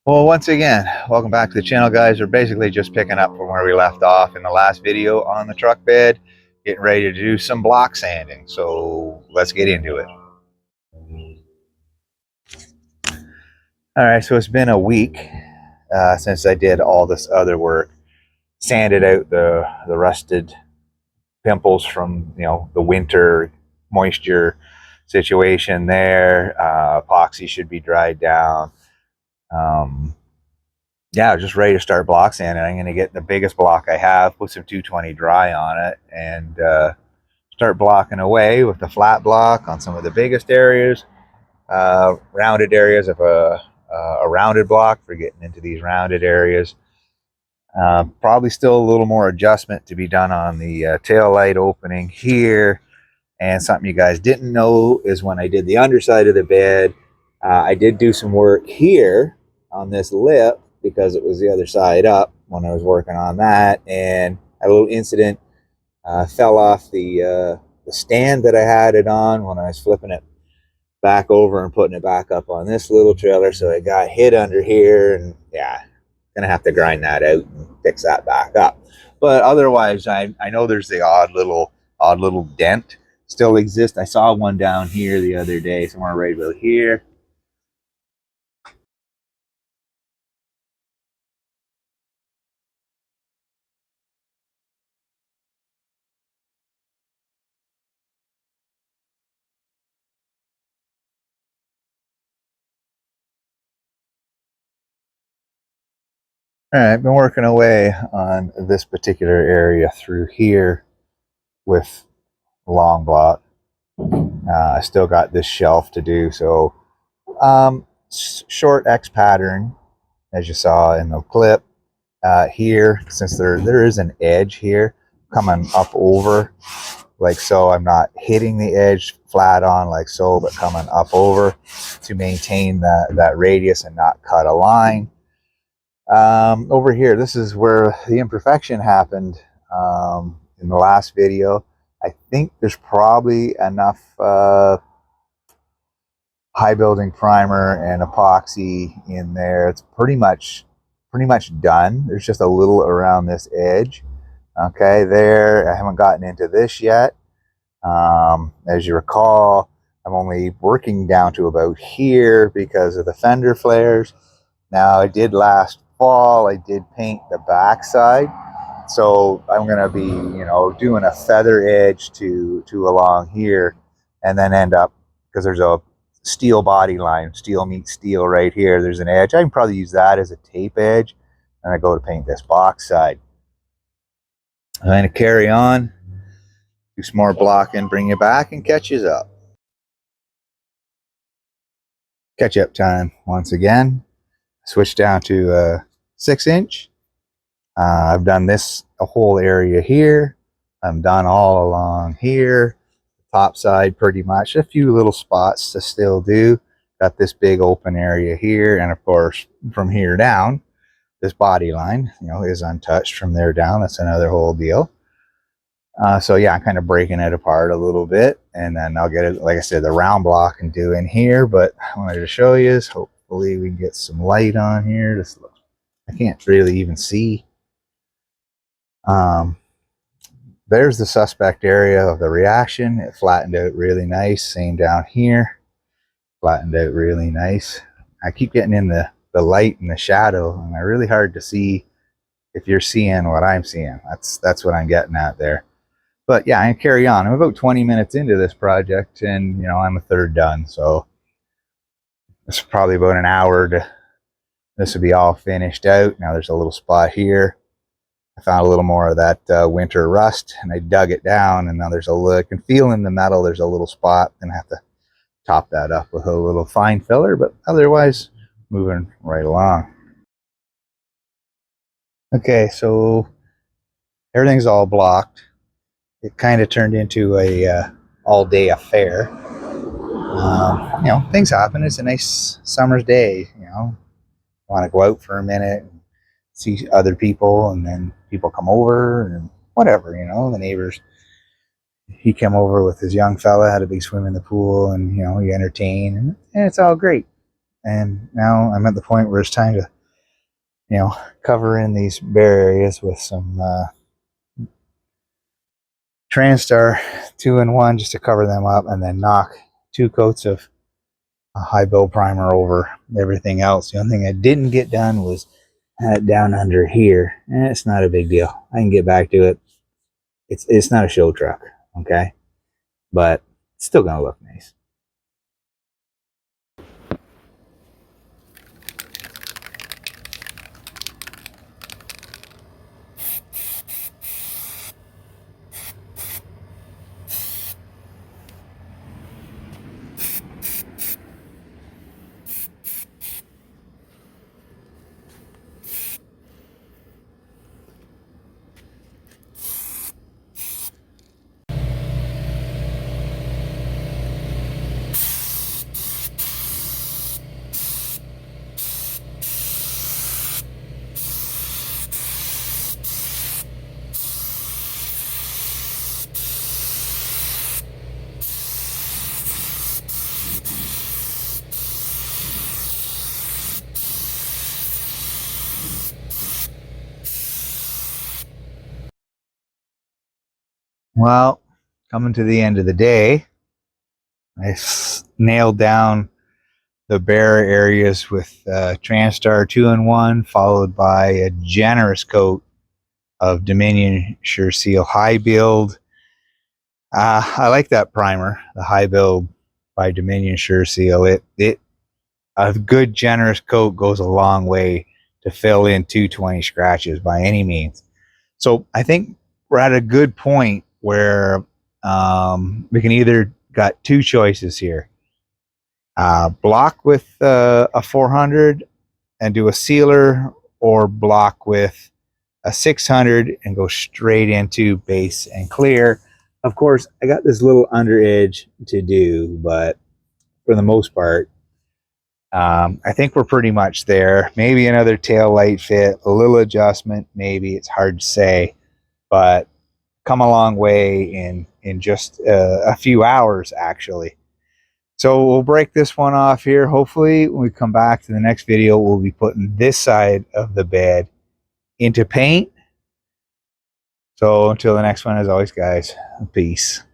Well, once again, welcome back to the channel, guys. We're basically just picking up from where we left off in the last video on the truck bed, getting ready to do some block sanding. So let's get into it. All right, so it's been a week since I did all this other work, sanded out the rusted pimples from the winter moisture situation there. Epoxy should be dried down. Yeah, just ready to start block sanding. I'm going to get the biggest block I have, put some 220 dry on it, and start blocking away with the flat block on some of the biggest areas, rounded areas of a rounded block for getting into these rounded areas. Probably still a little more adjustment to be done on the tail light opening here. And something you guys didn't know is when I did the underside of the bed, I did do some work here on this lip, because it was the other side up when I was working on that, and a little incident, fell off the stand that I had it on when I was flipping it back over and putting it back up on this little trailer. So it got hit under here, and yeah, gonna have to grind that out and fix that back up. But otherwise, I know there's the odd little dent still exists. I saw one down here the other day, somewhere right about here. All right, I've been working away on this particular area through here with long block. I still got this shelf to do, so short X pattern, as you saw in the clip. Here, since there is an edge here coming up over like so, I'm not hitting the edge flat on like so, but coming up over to maintain that radius and not cut a line. Over here, this is where the imperfection happened in the last video. I think there's probably enough high building primer and epoxy in there. It's pretty much done. There's just a little around this edge. Okay, there. I haven't gotten into this yet. As you recall, I'm only working down to about here because of the fender flares. Now, I did last fall, I did paint the backside, so I'm going to be doing a feather edge to along here, and then end up, because there's a steel body line, steel meets steel right here, there's an edge. I can probably use that as a tape edge, and I go to paint this box side. I'm going to carry on, do some more blocking, bring you back, and catch you up. Catch up time once again. Switch down to 6-inch. I've done this a whole area here. I'm done all along here. Top side pretty much. A few little spots to still do. Got this big open area here, and of course from here down, this body line is untouched from there down. That's another whole deal. So yeah, I'm kind of breaking it apart a little bit, and then I'll get it, like I said, the round block and do in here. But I wanted to show you is hopefully we can get some light on here. This looks, I can't really even see. There's the suspect area of the reaction. It flattened out really nice. Same down here, flattened out really nice. I keep getting in the light and the shadow, and they're really hard to see if you're seeing what I'm seeing. That's what I'm getting at there. But yeah, I can carry on. I'm about 20 minutes into this project, and I'm a third done, so it's probably about an hour to this will be all finished out. Now there's a little spot here. I found a little more of that winter rust, and I dug it down, and now there's a little, I can feel in the metal there's a little spot, and I have to top that up with a little fine filler, but otherwise moving right along. Okay, so everything's all blocked. It kind of turned into a all-day affair. Things happen. It's a nice summer's day. Want to go out for a minute and see other people, and then people come over and whatever. The neighbors. He came over with his young fella, had a big swim in the pool, and he entertained, and it's all great. And now I'm at the point where it's time to you know, cover in these bare areas with some Transtar 2-in-1 just to cover them up, and then knock 2 coats of a high build primer over everything else. The only thing I didn't get done was down under here, and it's not a big deal. I can get back to it. It's not a show truck, okay, but it's still gonna look nice. Well, coming to the end of the day, I nailed down the bare areas with Transtar 2-in-1, followed by a generous coat of Dominion Sure Seal High Build. I like that primer, the High Build by Dominion Sure Seal. A good generous coat goes a long way to fill in 220 scratches by any means. So I think we're at a good point where we can either got 2 choices here. Block with a 400 and do a sealer, or block with a 600 and go straight into base and clear. Of course, I got this little under edge to do, but for the most part, I think we're pretty much there. Maybe another tail light fit, a little adjustment, maybe. It's hard to say, but come a long way in just a few hours, actually. So we'll break this one off here. Hopefully, when we come back to the next video, we'll be putting this side of the bed into paint. So until the next one, as always, guys, peace.